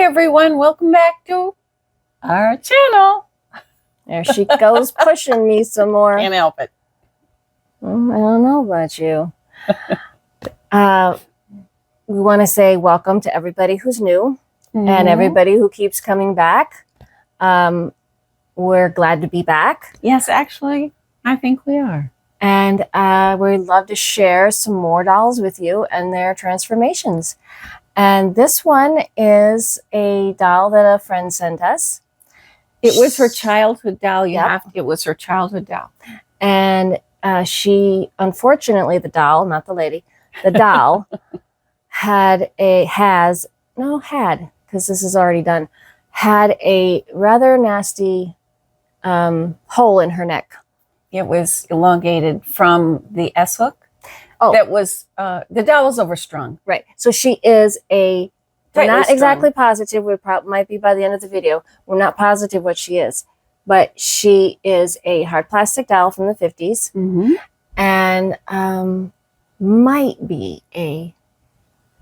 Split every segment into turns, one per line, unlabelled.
everyone, welcome back to our channel.
There she goes, pushing me some more.
Can't help it.
I don't know about you. We want to say welcome to everybody who's new and everybody who keeps coming back. We're glad to be back.
Yes, actually, I think we are.
And we'd love to share some more dolls with you and their transformations. And this one is a doll that a friend sent us.
It was her childhood doll.
Yep.
It was her childhood doll.
And she, unfortunately, the doll, not the lady, the doll had, because this is already done, had a rather nasty hole in her neck.
It was elongated from the S hook.
Oh,
that was the doll was overstrung.
Right. So she is a
Tightly
not
strung.
exactly positive. We might be by the end of the video. We're not positive what she is, but she is a hard plastic doll from the 50s, and might be a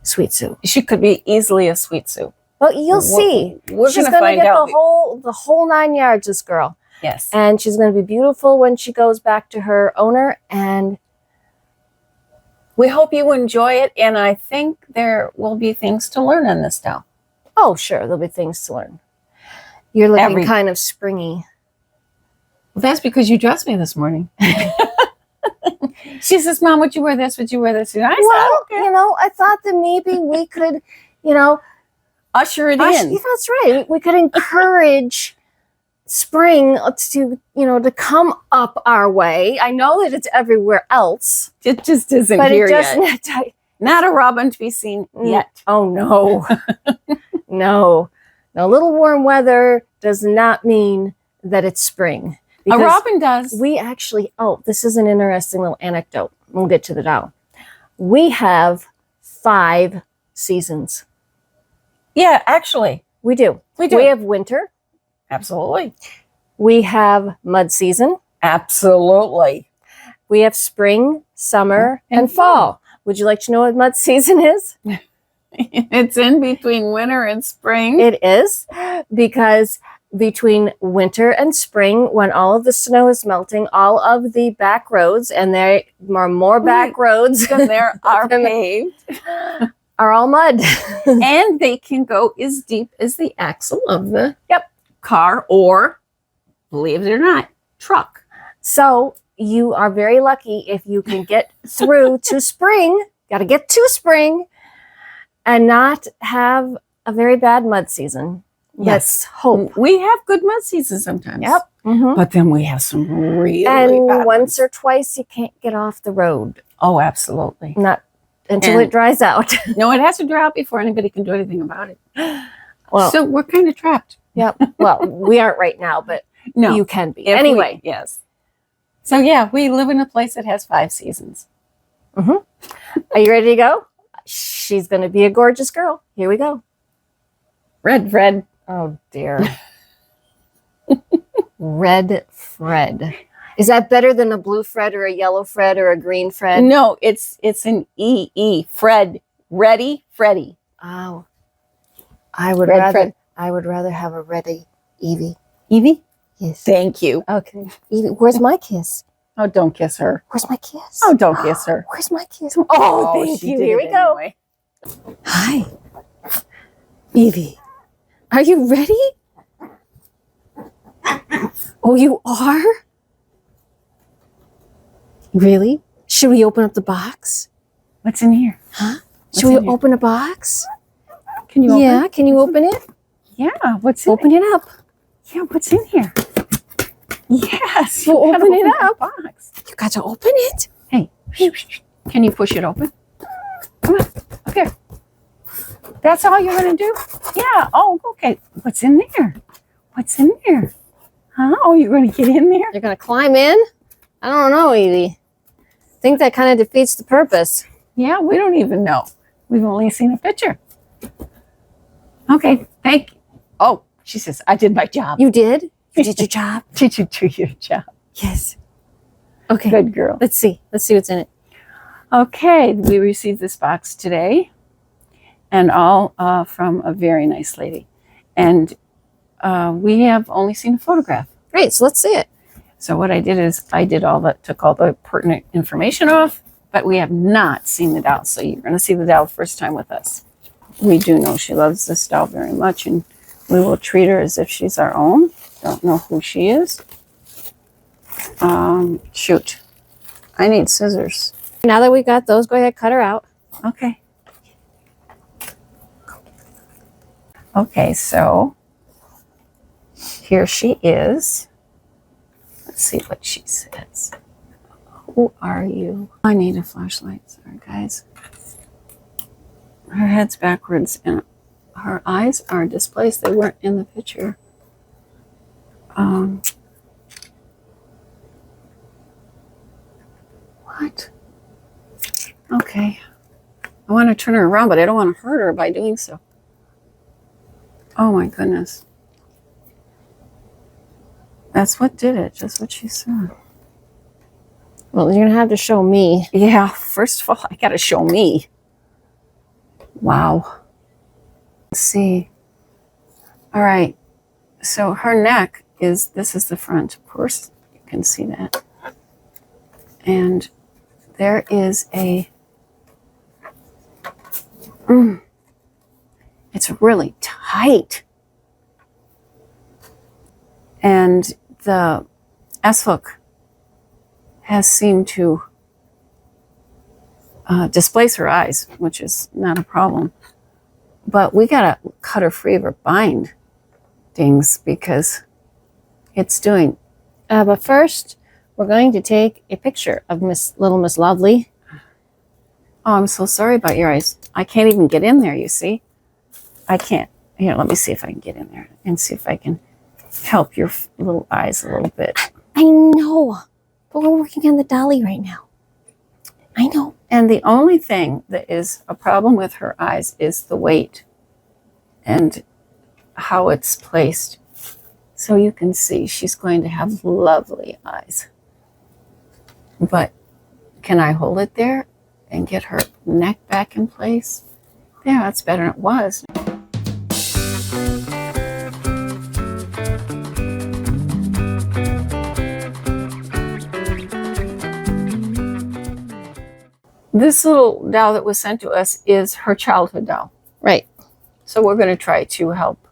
sweet Sue.
She could be easily a sweet Sue.
Well, you'll see.
We're
She's
going to find
get
out.
the whole 9 yards. This girl.
Yes.
And she's going to be beautiful when she goes back to her owner. And
we hope you enjoy it. And I think there will be things to learn on this doll.
oh, sure, there'll be things to learn. You're looking kind of springy.
Well, that's because you dressed me this morning. She says, "Mom, would you wear this? Would you wear this?" And I said,
You know, I thought that maybe we could,
usher it in.
That's right. We could encourage spring to come up our way. I know that it's everywhere else,
It just isn't
but
here
it just
yet. Not a robin to be seen yet.
Oh no, no. A little warm weather does not mean that it's spring.
A robin does.
We actually, this is an interesting little anecdote. We'll get to the doll. We have 5 seasons.
Yeah, actually.
We do.
We do.
We have winter.
Absolutely.
We have mud season.
Absolutely.
We have spring, summer, and fall. Would you like to know what mud season is?
It's in between winter and spring.
It is, because between winter and spring, when all of the snow is melting, all of the back roads, and there are more back roads
than there are paved,
are all mud.
And they can go as deep as the axle of the car or, believe it or not, truck.
So you are very lucky if you can get through to spring. Got to get to spring and not have a very bad mud season.
Yes.
Let's hope.
We have good mud seasons sometimes.
Yep.
But then we have some really
And
bad
once
ones.
or twice you can't get off the road.
Oh, absolutely.
Not until it dries out.
No, it has to dry out before anybody can do anything about it.
Well,
so we're kind of trapped.
Yep. Well, we aren't right now, but
No.
you can be.
Anyway. Yes. So yeah, we live in a place that has 5 seasons.
Are you ready to go? She's going to be a gorgeous girl. Here we go.
Red Fred.
Oh, dear. Red Fred. Is that better than a blue Fred or a yellow Fred or a green Fred?
No, it's an E. Fred. Ready, Freddy.
Oh. I would rather have a ready Evie.
Evie?
Yes.
Thank you.
Okay. Evie, where's my kiss?
Oh, don't kiss her.
Where's my kiss?
Oh, don't kiss her.
Where's my kiss?
Oh,
Thank
she
you.
did
Here
it
we go.
anyway.
Hi. Evie. Are you ready? Oh, you are? Really? Should we open up the box?
What's in here?
Huh?
What's
Should we
in here?
open a box?
Can you open
Yeah,
it?
can you open it?
Yeah, what's in
Open it up.
Yeah, what's in here? Yes.
Well,
you gotta
open it
that
up.
Box.
You got to open it.
Hey, can you push it open? Come on, up here. That's all you're going to do? Yeah. Oh, okay. What's in there? What's in there? Huh? Oh, you're going to get in there?
You're going to climb in? I don't know, Evie. I think that kind of defeats the purpose.
Yeah, we don't even know. We've only seen a picture. Okay, thank you. Oh, she says, I did my job.
You did? You did your job?
Did you do your job?
Yes. Okay.
Good girl.
Let's see. Let's see what's in it.
Okay, we received this box today, and all from a very nice lady. And we have only seen a photograph.
Great, so let's see it.
So what I did is took all the pertinent information off, but we have not seen the doll. So you're going to see the doll first time with us. We do know she loves this doll very much, and we will treat her as if she's our own. Don't know who she is. Shoot. I need scissors.
Now that we got those, go ahead, cut her out.
Okay. Okay, so here she is. Let's see what she says. Who are you? I need a flashlight. Sorry, guys. Her head's backwards and her eyes are displaced. They weren't in the picture. What? Okay. I want to turn her around, but I don't want to hurt her by doing so. Oh my goodness. That's what did it, just what she said.
Well, you're going to have to show me.
Yeah, first of all, I got to show me. Wow. Let's see. All right. So her neck this is the front. Of course, you can see that. And there is it's really tight. And the S-hook has seemed to displace her eyes, which is not a problem. But we got to cut her free of her bindings because it's doing...
But first, we're going to take a picture of Little Miss Lovely.
Oh, I'm so sorry about your eyes. I can't even get in there, you see. I can't. Here, let me see if I can get in there and see if I can help your little eyes a little bit.
I know, but we're working on the dolly right now. I know.
And the only thing that is a problem with her eyes is the weight and how it's placed. So you can see she's going to have lovely eyes. But can I hold it there and get her neck back in place? Yeah, that's better than it was. This little doll that was sent to us is her childhood doll.
Right.
So we're going to try to help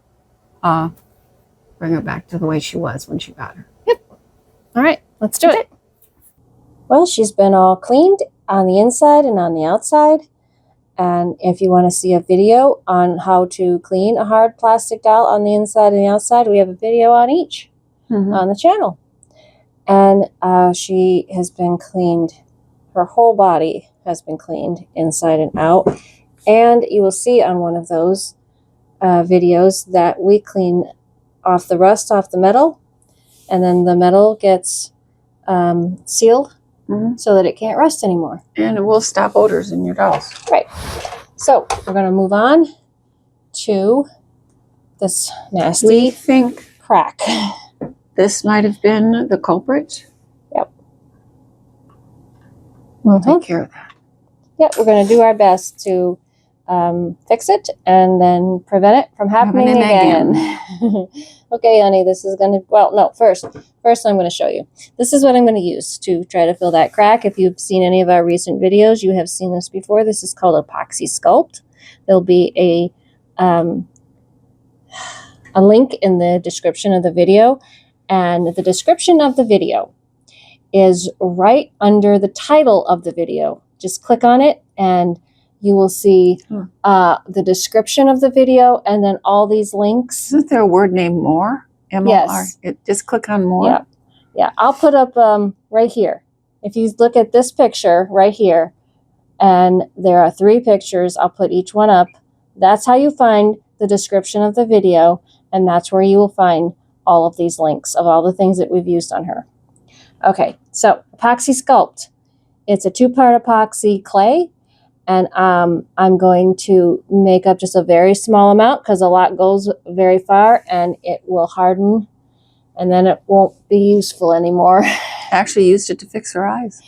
bring her back to the way she was when she got her.
Yep. All right, let's do it. Well, she's been all cleaned on the inside and on the outside. And if you want to see a video on how to clean a hard plastic doll on the inside and the outside, we have a video on each on the channel. And she has been cleaned. Her whole body has been cleaned inside and out. And you will see on one of those videos that we clean off the rust off the metal. And then the metal gets sealed so that it can't rust anymore.
And it will stop odors in your dolls.
Right. So we're going to move on to this nasty
We think
crack.
this might have been the culprit.
Yep.
We'll take care of that.
Yep, we're going to do our best to fix it and then prevent it from happening again. Okay, honey, this is going to, well, no, first I'm going to show you. This is what I'm going to use to try to fill that crack. If you've seen any of our recent videos, you have seen this before. This is called Apoxie Sculpt. There'll be a link in the description of the video, and the description of the video is right under the title of the video. Just click on it and you will see the description of the video and then all these links.
Isn't there a word named more? M-O-R?
Yes.
Just click on more?
Yeah. Yeah. I'll put up right here. If you look at this picture right here, and there are 3 pictures, I'll put each one up. That's how you find the description of the video, and that's where you will find all of these links of all the things that we've used on her. Okay, so Apoxie Sculpt. It's a 2-part epoxy clay. And I'm going to make up just a very small amount because a lot goes very far and it will harden and then it won't be useful anymore.
I actually used it to fix her eyes.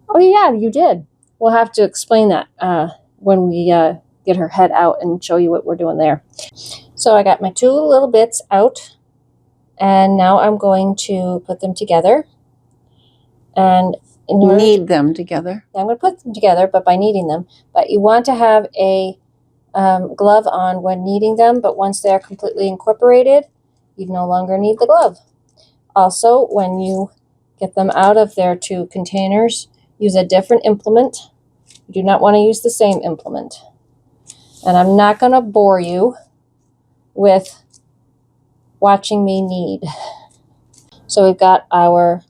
Oh, yeah, you did. We'll have to explain that when we get her head out and show you what we're doing there. So I got my 2 little bits out, and now I'm going to put them together. And
knead them together.
I'm going to put them together, but by kneading them. But you want to have a glove on when kneading them, but once they're completely incorporated, you no longer need the glove. Also, when you get them out of their 2 containers, use a different implement. You do not want to use the same implement. And I'm not going to bore you with watching me knead. So we've got our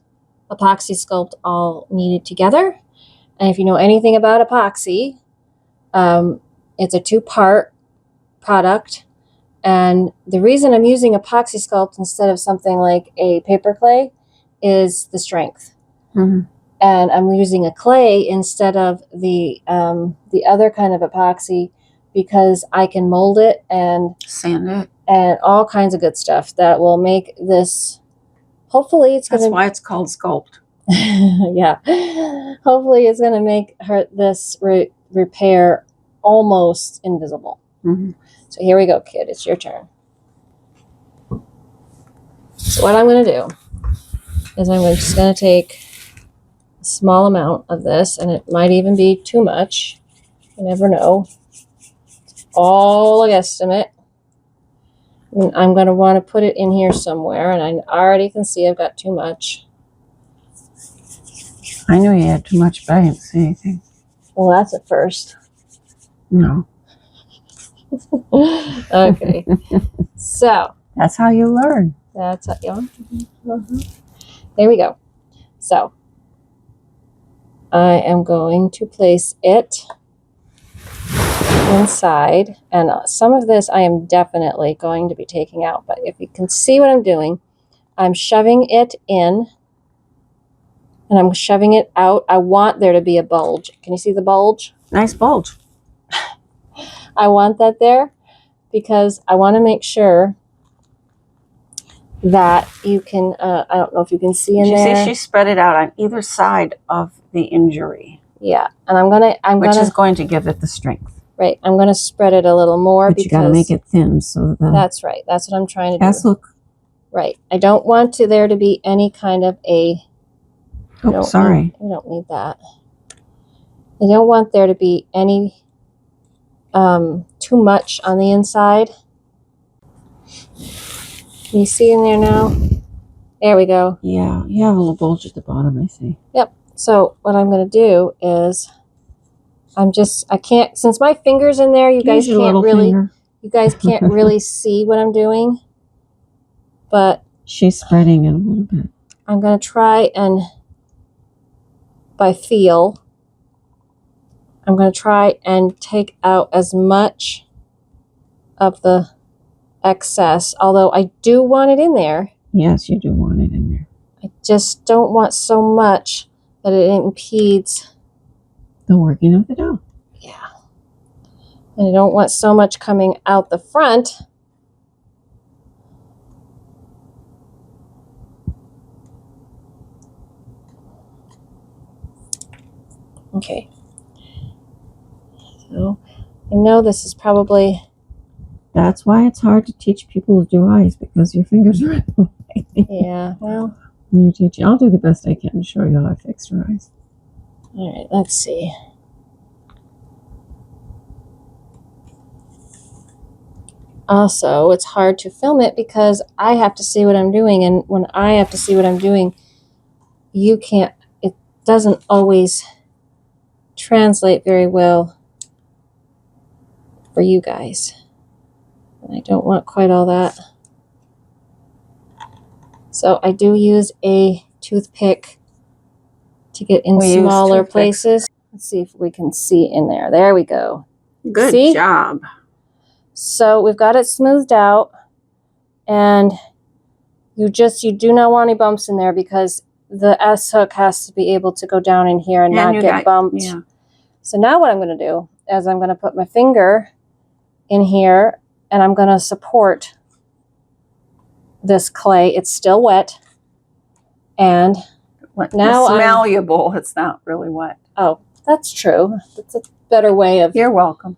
Apoxie Sculpt all kneaded together. And if you know anything about epoxy, it's a 2-part product. And the reason I'm using Apoxie Sculpt instead of something like a paper clay is the strength.
Mm-hmm.
And I'm using a clay instead of the other kind of epoxy because I can mold it and
sand it
and all kinds of good stuff that will make this. Hopefully, it's going to.
That's why it's called Sculpt.
Yeah. Hopefully, it's going to make this repair almost invisible.
Mm-hmm.
So here we go, kid. It's your turn. So what I'm going to do is I'm just going to take a small amount of this, and it might even be too much. You never know. All a guesstimate. And I'm going to want to put it in here somewhere, and I already can see I've got too much.
I knew you had too much, but I didn't see anything.
Well, that's at first.
No.
Okay. So.
That's how you learn.
That's how you There we go. So. I am going to place it inside, and some of this I am definitely going to be taking out, but if you can see what I'm doing, I'm shoving it in and I'm shoving it out. I want there to be a bulge. Can you see the bulge?
Nice bulge.
I want that there because I want to make sure that you can, I don't know if you can see in there.
You see she spread it out on either side of the injury.
Yeah, and which
is going to give it the strength.
Right, I'm going to spread it a little more
but you got to make it thin so that
that's right. That's what I'm trying to do.
Look.
Right. I don't want there to be any kind of a.
Oh, sorry.
We don't need that. I don't want there to be any too much on the inside. Can you see in there now? There we go.
Yeah, you have a little bulge at the bottom, I see.
Yep. So what I'm going to do is I can't, since my finger's in there, you guys can't really see what I'm doing. But
she's spreading it a little bit.
I'm going to try and, by feel, I'm going to try and take out as much of the excess, although I do want it in there.
Yes, you do want it in there.
I just don't want so much that it impedes
the working of the dough.
Yeah. And I don't want so much coming out the front. Okay. So I know this is probably.
That's why it's hard to teach people to do eyes, because your fingers are in the way.
Yeah, well.
When you teach, I'll do the best I can to show you how to fix your eyes.
All right, let's see. Also, it's hard to film it because I have to see what I'm doing, and when I have to see what I'm doing, you can't, it doesn't always translate very well for you guys. And I don't want quite all that. So I do use a toothpick to get in smaller places. Let's see if we can see in there. There we go.
Good job.
So we've got it smoothed out, and you do not want any bumps in there because the S hook has to be able to go down in here and not get bumped. Yeah. So now what I'm going to do is I'm going to put my finger in here and I'm going to support this clay. It's still wet. And now
it's malleable. It's not really wet.
Oh, that's true. That's a better way of.
You're welcome.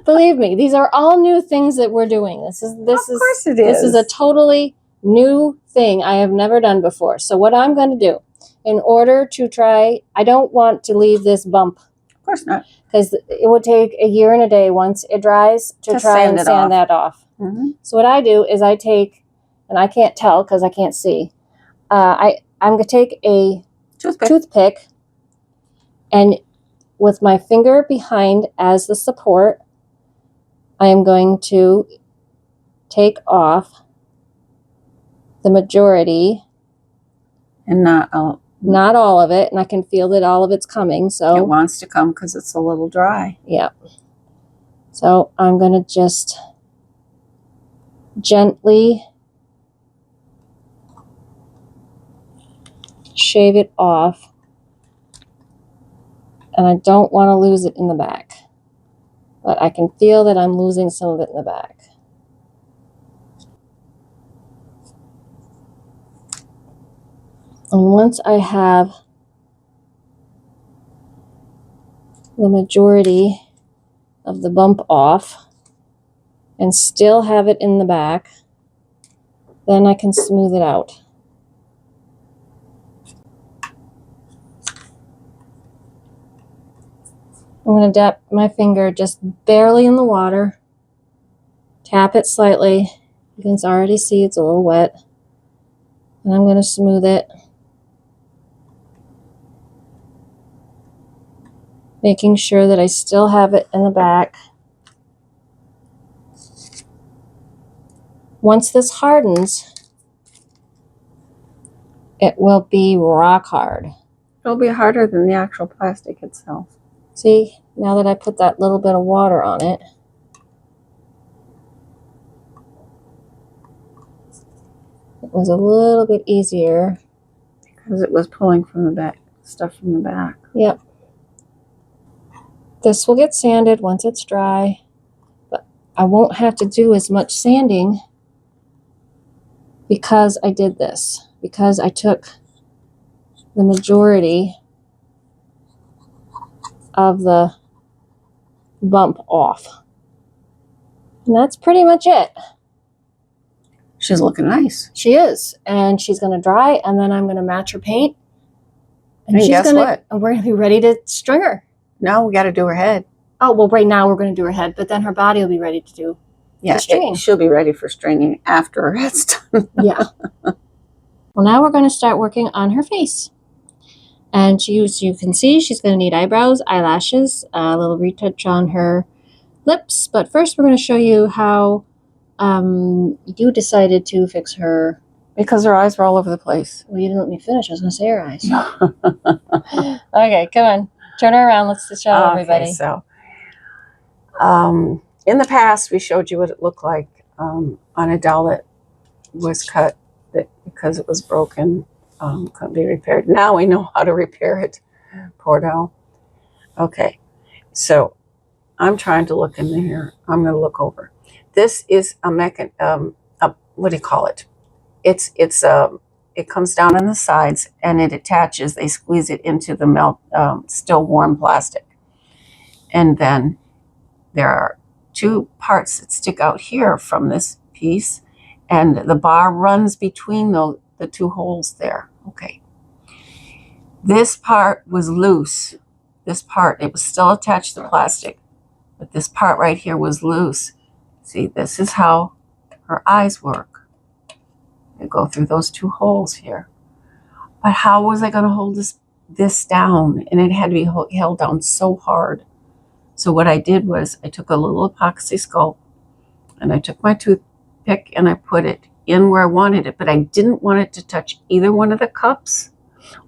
Believe me, these are all new things that we're doing. This is
Of course it is.
This is a totally new thing I have never done before. So what I'm going to do, in order to try, I don't want to leave this bump.
Of course not.
Because it would take a year and a day once it dries to try and sand that off.
Mm-hmm.
So what I do is I take, and I can't tell because I can't see, I'm going to take a toothpick and with my finger behind as the support, I am going to take off the majority.
And not all
of it. And I can feel that all of it's coming. So
it wants to come because it's a little dry.
Yeah. So I'm going to just gently shave it off. And I don't want to lose it in the back. But I can feel that I'm losing some of it in the back. And once I have the majority of the bump off and still have it in the back, then I can smooth it out. I'm going to dip my finger just barely in the water, tap it slightly. You can already see it's a little wet. And I'm going to smooth it, making sure that I still have it in the back. Once this hardens, it will be rock hard.
It'll be harder than the actual plastic itself.
See, now that I put that little bit of water on it, it was a little bit easier.
Because it was pulling from the back, stuff from the back.
Yep. This will get sanded once it's dry, but I won't have to do as much sanding because I did this, because I took the majority of the bump off. And that's pretty much it.
She's looking nice.
She is. And she's going to dry, and then I'm going to match her paint. And she's
guess what?
And we're going to be ready to string her.
No, we got to do her head.
Oh, well, right now we're going to do her head, but then her body will be ready to do the stringing.
She'll be ready for stringing after her head's done.
Yeah. Well, now we're going to start working on her face. And as you can see, she's going to need eyebrows, eyelashes, a little retouch on her lips. But first, we're going to show you how you decided to fix her.
Because her eyes were all over the place.
Well, you didn't let me finish. I was going to say her eyes. Okay, come on. Turn her around. Let's just show everybody.
Okay, so in the past, we showed you what it looked like on a doll that was cut because it was broken. Couldn't be repaired. Now we know how to repair it. Poor doll. Okay, so I'm trying to look in here. I'm going to look over. This is a what do you call it? It comes down on the sides and it attaches. They squeeze it into the still warm plastic, and then there are two parts that stick out here from this piece, and the bar runs between the two holes there. Okay. This part was loose. This part, it was still attached to the plastic, but this part right here was loose. See, this is how her eyes work. They go through those two holes here. But how was I going to hold this down? And it had to be held down so hard. So what I did was I took a little Apoxie Sculpt and I took my toothpick and I put it in where I wanted it, but I didn't want it to touch either one of the cups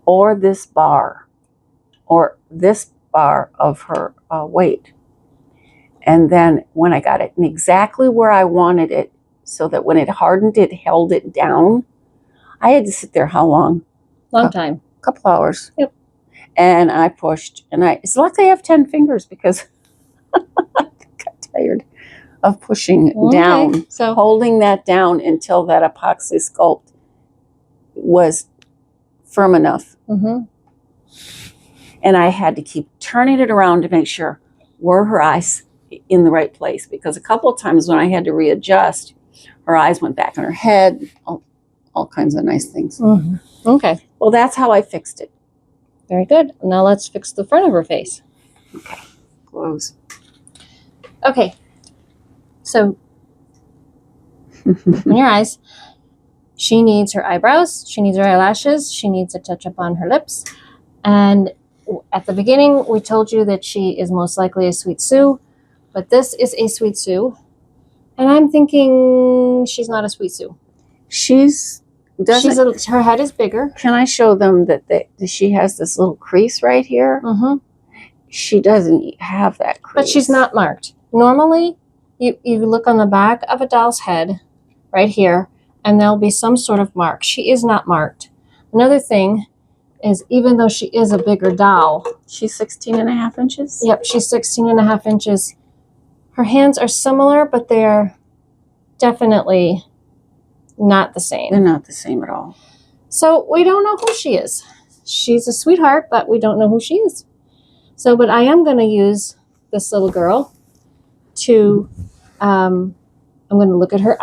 or this bar of her weight. And then when I got it in exactly where I wanted it, so that when it hardened, it held it down, I had to sit there how long?
Long time.
A couple hours.
Yep.
And I pushed, and it's lucky I have 10 fingers because I got tired of pushing down. So holding that down until that Apoxie Sculpt was firm enough.
Mm-hmm.
And I had to keep turning it around to make sure were her eyes in the right place? Because a couple of times when I had to readjust, her eyes went back on her head, all kinds of nice things.
Okay.
Well, that's how I fixed it.
Very good. Now let's fix the front of her face.
Okay. Close.
Okay. So, on your eyes, she needs her eyebrows, she needs her eyelashes, she needs a touch up on her lips. And at the beginning, we told you that she is most likely a Sweet Sue, but this is a Sweet Sue. And I'm thinking she's not a Sweet Sue. Her head is bigger.
Can I show them that she has this little crease right here?
Mm-hmm.
She doesn't have that crease.
But she's not marked. Normally, you look on the back of a doll's head right here, and there'll be some sort of mark. She is not marked. Another thing is, even though she is a bigger doll.
She's 16.5 inches?
Yep, she's 16.5 inches. Her hands are similar, but they're definitely not the same.
They're not the same at all.
So we don't know who she is. She's a sweetheart, but we don't know who she is. So, but I am going to use this little girl to, I'm going to look at her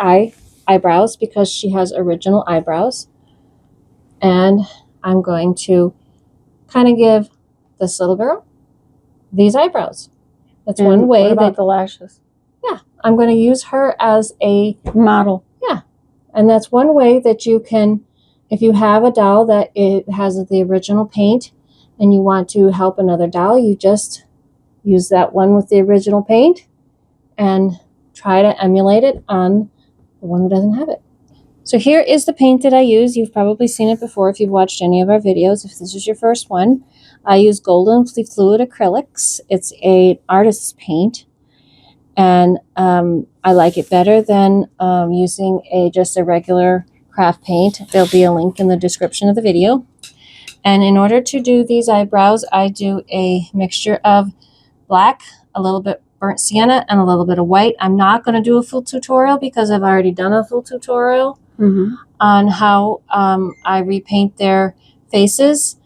eyebrows because she has original eyebrows. And I'm going to kind of give this little girl these eyebrows. That's one way.
What about the lashes?
Yeah, I'm going to use her as a
model.
Yeah, and that's one way that you can, if you have a doll that it has the original paint and you want to help another doll, you just use that one with the original paint and try to emulate it on the one who doesn't have it. So here is the paint that I use. You've probably seen it before if you've watched any of our videos. If this is your first one, I use Golden Fluid Acrylics. It's an artist's paint, and I like it better than using just a regular craft paint. There'll be a link in the description of the video. And in order to do these eyebrows, I do a mixture of black, a little bit burnt sienna, and a little bit of white. I'm not going to do a full tutorial because I've already done a full tutorial on how I repaint their faces.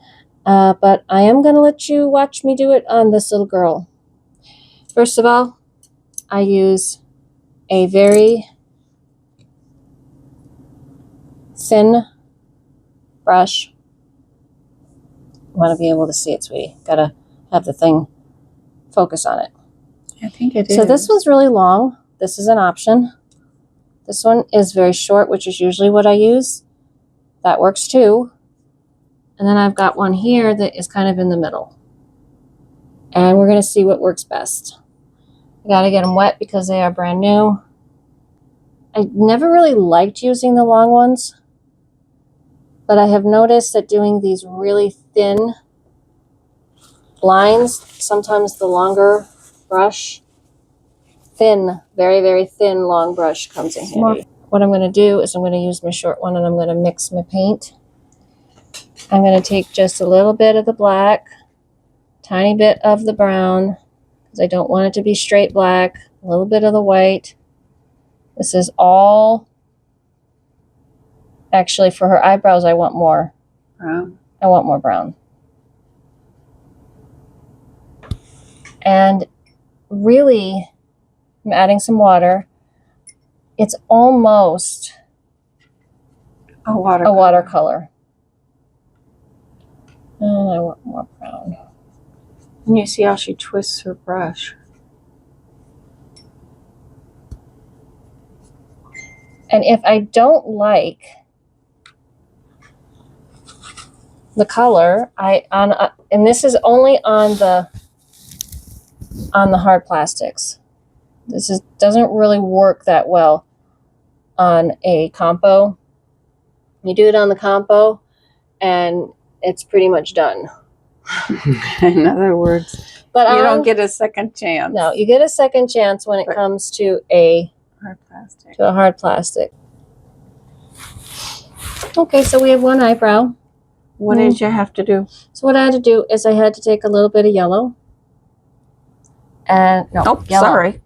But I am going to let you watch me do it on this little girl. First of all, I use a very thin brush. I want to be able to see it, sweetie. Gotta have the thing focus on it.
I think it is.
So this one's really long. This is an option. This one is very short, which is usually what I use. That works too. And then I've got one here that is kind of in the middle. And we're going to see what works best. I got to get them wet because they are brand new. I never really liked using the long ones, but I have noticed that doing these really thin lines, sometimes the longer brush, thin, very, very thin, long brush comes in handy. What I'm going to do is I'm going to use my short one and I'm going to mix my paint. I'm going to take just a little bit of the black, tiny bit of the brown, because I don't want it to be straight black, a little bit of the white. This is all, actually for her eyebrows I want more
brown.
I want more brown. And really, I'm adding some water. It's almost
a watercolor.
watercolor. And I want more brown.
And you see how she twists her brush.
And if I don't like the color, and this is only on the hard plastics. This doesn't really work that well on a compo. You do it on the compo, and it's pretty much done.
In other words,
but
you don't get a second chance.
No, you get a second chance when it comes to a hard plastic. Okay, so we have one eyebrow.
What did you have to do?
So what I had to do is I had to take a little bit of yellow. And yellow.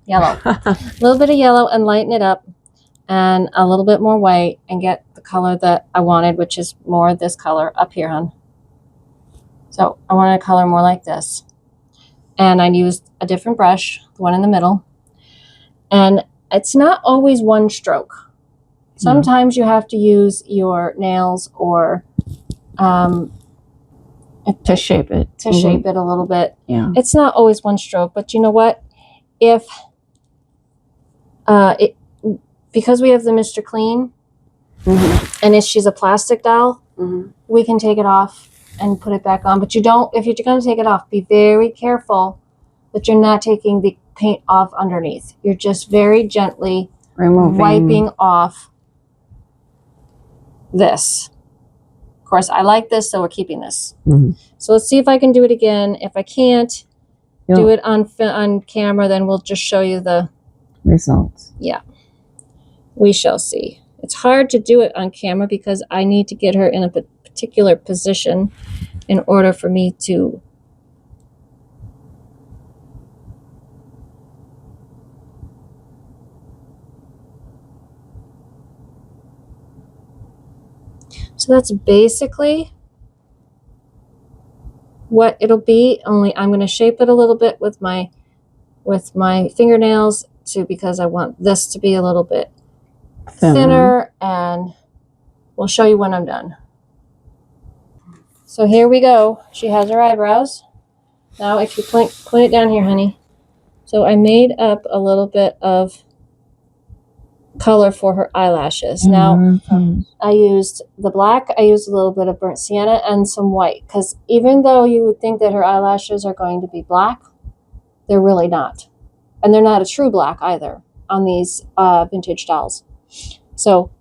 Yellow. A little bit of yellow and lighten it up, and a little bit more white and get the color that I wanted, which is more this color up here, hon. So I wanted a color more like this. And I used a different brush, the one in the middle. And it's not always one stroke. Sometimes you have to use your nails or
to shape it.
To shape it a little bit.
Yeah.
It's not always one stroke, but you know what? If because we have the Mr. Clean, and if she's a plastic doll, we can take it off and put it back on. But you don't, if you're going to take it off, be very careful that you're not taking the paint off underneath. You're just very gently wiping off this. Of course, I like this, so we're keeping this. So let's see if I can do it again. If I can't do it on camera, then we'll just show you the
results.
Yeah, we shall see. It's hard to do it on camera because I need to get her in a particular position in order for me to So that's basically what it'll be, only I'm going to shape it a little bit with my fingernails too, because I want this to be a little bit thinner, and we'll show you when I'm done. So here we go. She has her eyebrows. Now if you point it down here, honey. So I made up a little bit of color for her eyelashes. Now I used the black, I used a little bit of burnt sienna and some white, because even though you would think that her eyelashes are going to be black, they're really not. And they're not a true black either on these vintage dolls. So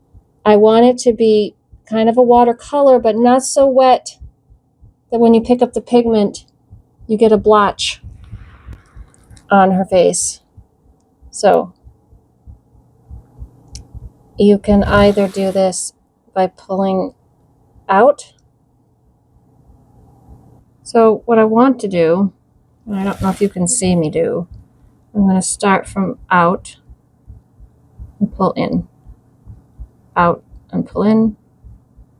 I want it to be kind of a watercolor, but not so wet that when you pick up the pigment, you get a blotch on her face. So you can either do this by pulling out. So what I want to do, and I don't know if you can see me do, I'm going to start from out and pull in, out and pull in,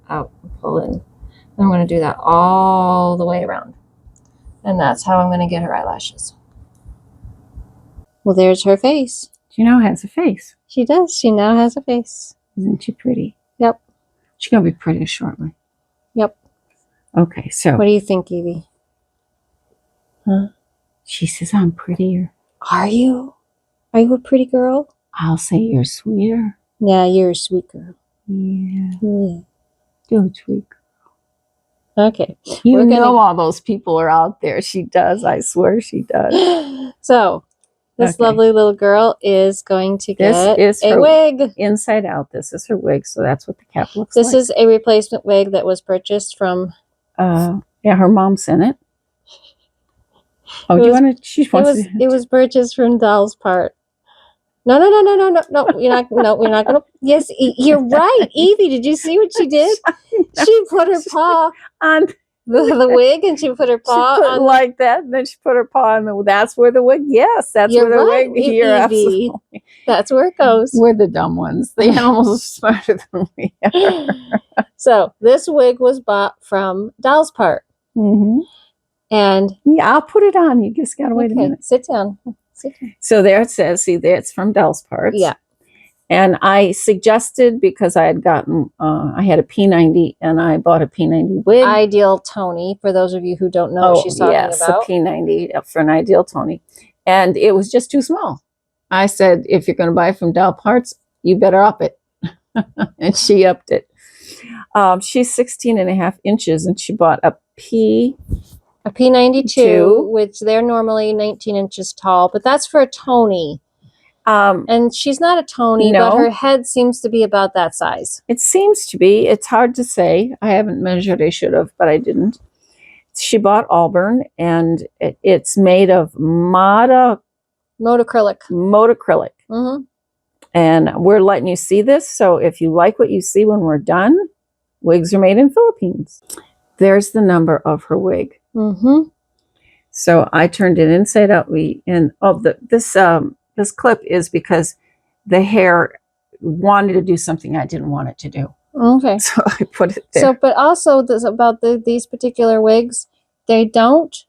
out and pull in. And I'm going to do that all the way around. And that's how I'm going to get her eyelashes. Well, there's her face.
She now has a face.
She does. She now has a face.
Isn't she pretty?
Yep.
She's going to be pretty shortly.
Yep.
Okay, so.
What do you think, Evie?
Huh? She says I'm prettier.
Are you? Are you a pretty girl?
I'll say you're sweeter.
Yeah, you're a sweet girl.
Yeah.
Yeah.
You're a sweet girl.
Okay.
You know all those people are out there. She does. I swear she does.
So, this lovely little girl is going to get a wig.
Inside out. This is her wig, so that's what the cap looks like.
This is a replacement wig that was purchased from...
yeah, her mom sent it. Oh, do you want to...
It was purchased from Dollspart. No. You're not going to... Yes, you're right. Evie, did you see what she did? She put her paw on the wig, and she put her paw on
like that, and then she put her paw on the... That's where the wig... Yes, that's where the wig... You're absolutely...
That's where it goes.
We're the dumb ones. The animals are smarter than we are.
So, this wig was bought from Dollspart. And
yeah, I'll put it on. You just gotta wait a minute.
Sit down.
So there it says, see, there it's from Dollspart.
Yeah.
And I suggested, because I had gotten, I had a P90 and I bought a P90 wig.
Ideal Tony, for those of you who don't know what she's talking about.
A P90 for an Ideal Tony. And it was just too small. I said, if you're going to buy from Dollparts, you better up it. And she upped it. She's 16.5 inches, and she bought a
P92, which they're normally 19 inches tall, but that's for a Tony. And she's not a Tony, but her head seems to be about that size.
It seems to be. It's hard to say. I haven't measured. I should have, but I didn't. She bought Auburn, and it's made of Modacrylic. And we're letting you see this. So if you like what you see when we're done, wigs are made in Philippines. There's the number of her wig. So I turned it inside out. This clip is because the hair wanted to do something I didn't want it to do.
Okay.
So I put it there.
So, but also about these particular wigs, they don't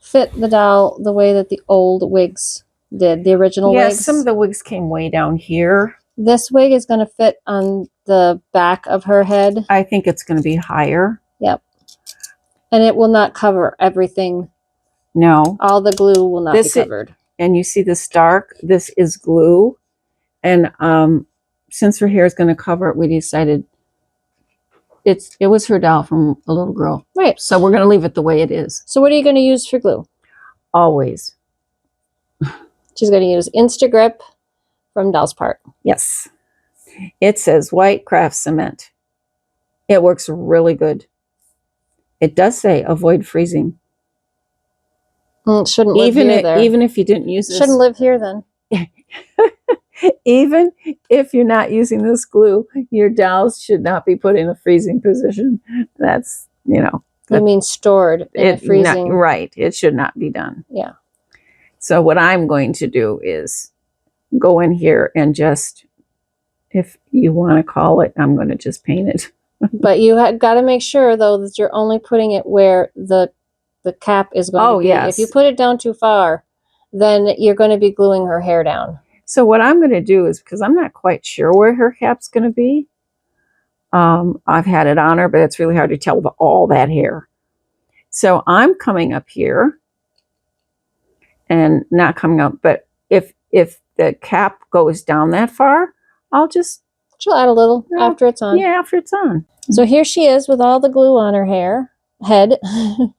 fit the doll the way that the old wigs did, the original
Yeah,
wigs.
some of the wigs came way down here.
This wig is going to fit on the back of her head.
I think it's going to be higher.
Yep. And it will not cover everything.
No.
All the glue will not be covered.
And you see this dark? This is glue. And since her hair is going to cover it, we decided it was her doll from a little girl.
Right.
So we're going to leave it the way it is.
So what are you going to use for glue?
Always.
She's going to use Instagrip from Dollspart.
Yes. It says white craft cement. It works really good. It does say avoid freezing.
It shouldn't live here there.
Even if you didn't use this.
Shouldn't live here then.
Even if you're not using this glue, your dolls should not be put in a freezing position. That's, you know.
You mean stored in a freezing.
Right. It should not be done.
Yeah.
So what I'm going to do is go in here and just, if you want to call it, I'm going to just paint it.
But you have got to make sure, though, that you're only putting it where the cap is going to be.
Yes.
If you put it down too far, then you're going to be gluing her hair down.
So what I'm going to do is, because I'm not quite sure where her cap's going to be, I've had it on her, but it's really hard to tell with all that hair. So I'm coming up here and not coming up, but if the cap goes down that far,
She'll add a little after it's on.
Yeah, after it's on.
So here she is with all the glue on her head.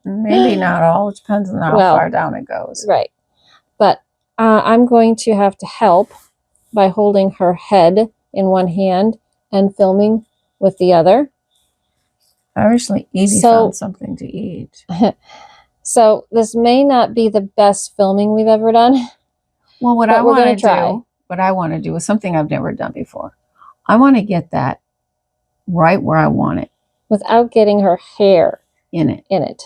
Maybe not all. It depends on how far down it goes.
Right. But I'm going to have to help by holding her head in one hand and filming with the other.
I recently found something to eat.
So this may not be the best filming we've ever done.
Well, what I want to do is something I've never done before. I want to get that right where I want it.
Without getting her hair
in it.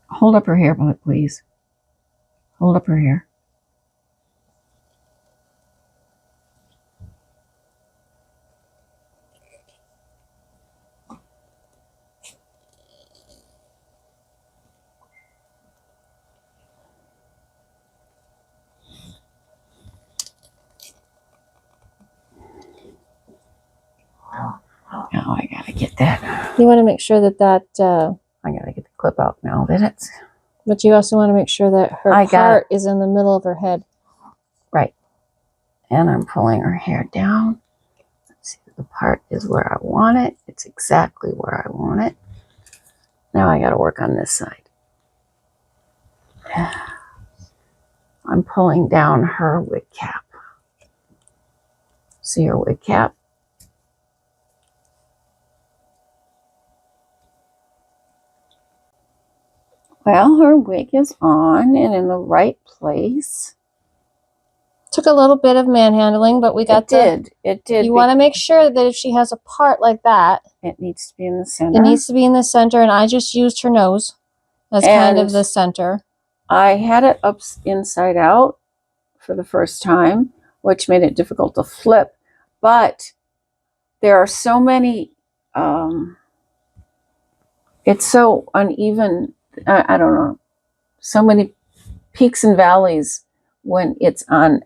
Hold up her hair, please. Hold up her hair. Now I gotta get that.
You want to make sure that
I gotta get the clip out now that it's.
But you also want to make sure that her part is in the middle of her head.
Right. And I'm pulling her hair down. Let's see, the part is where I want it. It's exactly where I want it. Now I gotta work on this side. I'm pulling down her wig cap. See her wig cap? Well, her wig is on and in the right place.
Took a little bit of manhandling, but we got
It did.
You want to make sure that if she has a part like that,
it needs to be in the center.
It needs to be in the center, and I just used her nose as kind of the center.
I had it up inside out for the first time, which made it difficult to flip. But there are so many, it's so uneven. I don't know, so many peaks and valleys when it's on.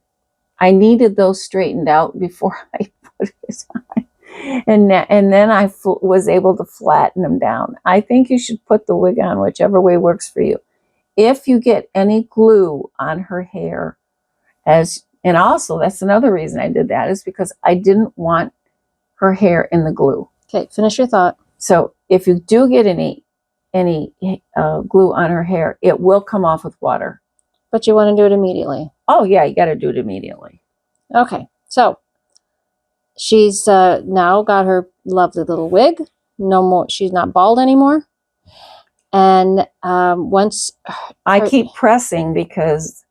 I needed those straightened out before I put it on. And then I was able to flatten them down. I think you should put the wig on whichever way works for you. If you get any glue on her hair, and also that's another reason I did that, is because I didn't want her hair in the glue.
Okay, finish your thought.
So if you do get any glue on her hair, it will come off with water.
But you want to do it immediately.
Oh yeah, you got to do it immediately.
Okay, so she's now got her lovely little wig. No more, she's not bald anymore. And once
I keep pressing because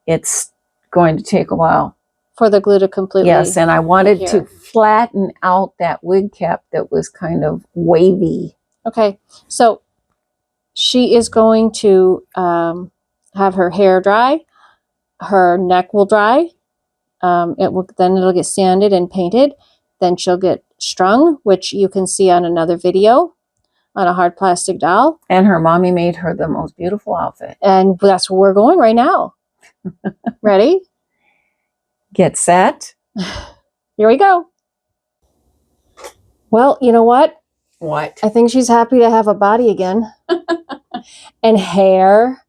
it's going to take a while
for the glue to completely.
Yes, and I wanted to flatten out that wig cap that was kind of wavy.
Okay, so she is going to have her hair dry, her neck will dry, it'll get sanded and painted, then she'll get strung, which you can see on another video on a hard plastic doll.
And her mommy made her the most beautiful outfit.
And that's where we're going right now. Ready?
Get set.
Here we go. Well, you know what?
What?
I think she's happy to have a body again. And hair.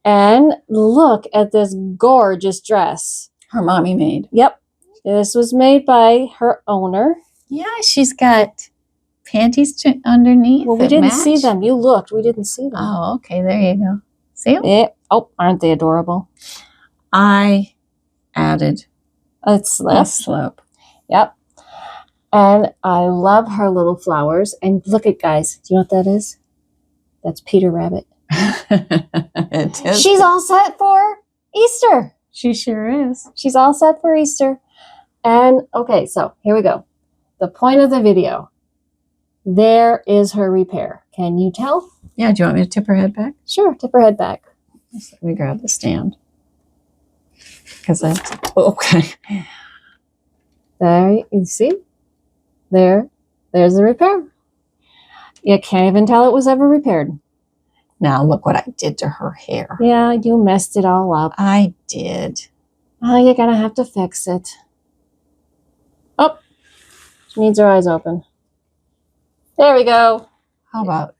And look at this gorgeous dress.
Her mommy made.
Yep. This was made by her owner.
Yeah, she's got panties underneath.
Well, we didn't see them. You looked. We didn't see them.
Oh, okay. There you go. See them?
Yeah. Oh, aren't they adorable?
I added
A slip.
a slip.
Yep. And I love her little flowers. And look at, guys. Do you know what that is? That's Peter Rabbit.
It is.
She's all set for Easter.
She sure is.
She's all set for Easter. And okay, so here we go. The point of the video. There is her repair. Can you tell?
Yeah, do you want me to tip her head back?
Sure, tip her head back.
Let me grab the stand. Because okay.
There, you see? There's the repair. You can't even tell it was ever repaired.
Now look what I did to her hair.
Yeah, you messed it all up.
I did.
Oh, you're gonna have to fix it. Oh, she needs her eyes open. There we go.
How about?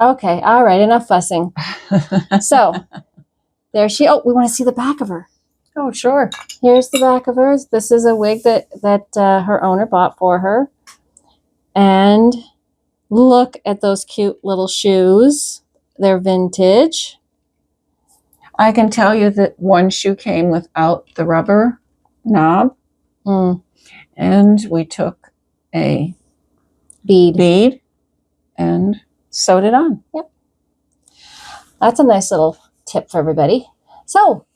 Okay, all right, enough fussing. So, there she, oh, we want to see the back of her.
Oh, sure.
Here's the back of hers. This is a wig that her owner bought for her. And look at those cute little shoes. They're vintage.
I can tell you that one shoe came without the rubber knob. And we took a bead and sewed it on.
Yep. That's a nice little tip for everybody. So,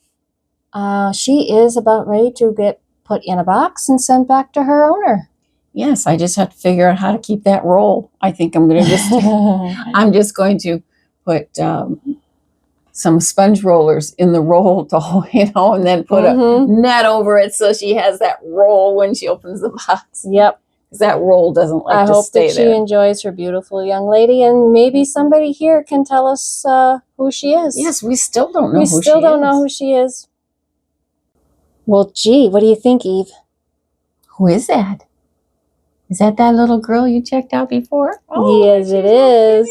she is about ready to get put in a box and sent back to her owner.
Yes, I just have to figure out how to keep that roll. I think I'm going to just, I'm just going to put some sponge rollers in the roll doll, and then put a net over it so she has that roll when she opens the box.
Yep.
Because that roll doesn't like
I
to
hope
stay
that she
there.
enjoys her beautiful young lady, and maybe somebody here can tell us who she is.
Yes, we still don't know
we
who she is.
still don't know who she is. Well, gee, what do you think, Eve?
Who is that? Is that little girl you checked out before?
Yes, it is.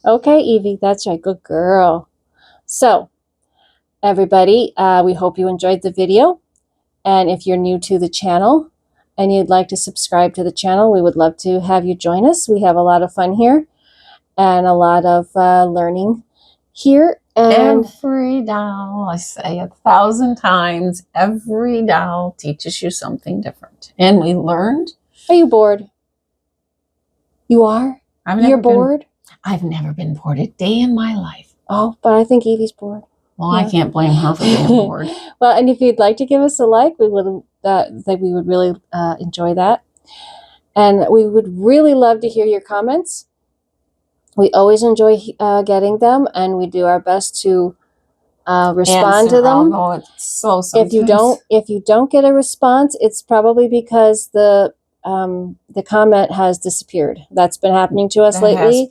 Okay, Evie, that's right. Good girl. So, everybody, we hope you enjoyed the video. And if you're new to the channel and you'd like to subscribe to the channel, we would love to have you join us. We have a lot of fun here and a lot of learning here. And
every doll, I say 1,000 times, every doll teaches you something different. And we learned.
Are you bored? You are? You're bored?
I've never been bored a day in my life.
Oh, but I think Evie's bored.
Well, yeah. I can't blame her for being bored.
Well, and if you'd like to give us a like, we would really enjoy that. And we would really love to hear your comments. We always enjoy getting them, and we do our best to respond to them.
It's so
if you don't get a response, it's probably because the comment has disappeared. That's been happening to us lately.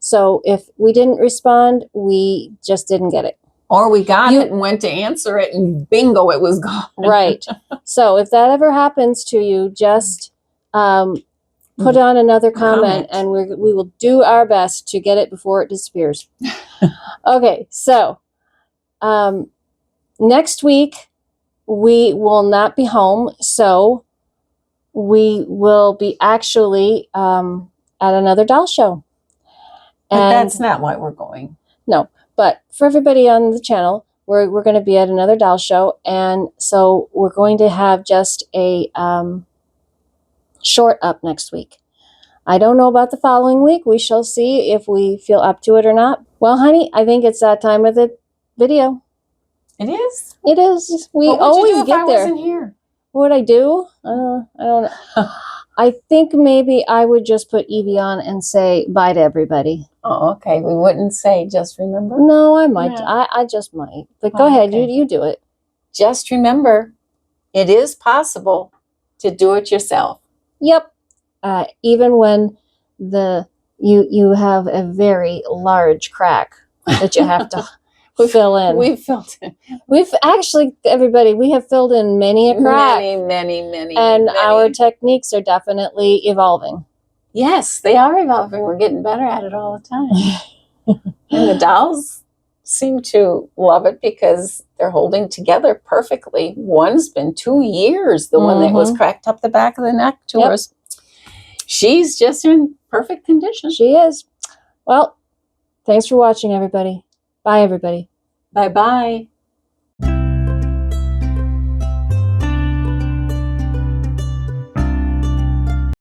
So if we didn't respond, we just didn't get it.
Or we got it and went to answer it, and bingo, it was gone.
Right. So if that ever happens to you, just put on another comment, and we will do our best to get it before it disappears. Okay, so next week we will not be home, so we will be actually at another doll show.
But that's not why we're going.
No, but for everybody on the channel, we're going to be at another doll show, and so we're going to have just a short up next week. I don't know about the following week. We shall see if we feel up to it or not. Well, honey, I think it's that time of the video.
It is?
It is. We always get there.
Wasn't here?
What would I do? I don't know. I think maybe I would just put Evie on and say bye to everybody.
Oh, okay. We wouldn't say just remember?
No, I might. Yeah. I just might. But go ahead.
Okay.
You do it.
Just remember, it is possible to do it yourself.
Yep. Even when you have a very large crack that you have to fill in.
We've filled in.
We've actually, everybody, we have filled in many a crack.
Many.
And our techniques are definitely evolving.
Yes, they are evolving. We're getting better at it all the time. And the dolls seem to love it because they're holding together perfectly. One's been 2 years, the one that was cracked up the back of the neck to us. She's just in perfect condition.
She is. Well, thanks for watching, everybody. Bye, everybody.
Bye-bye.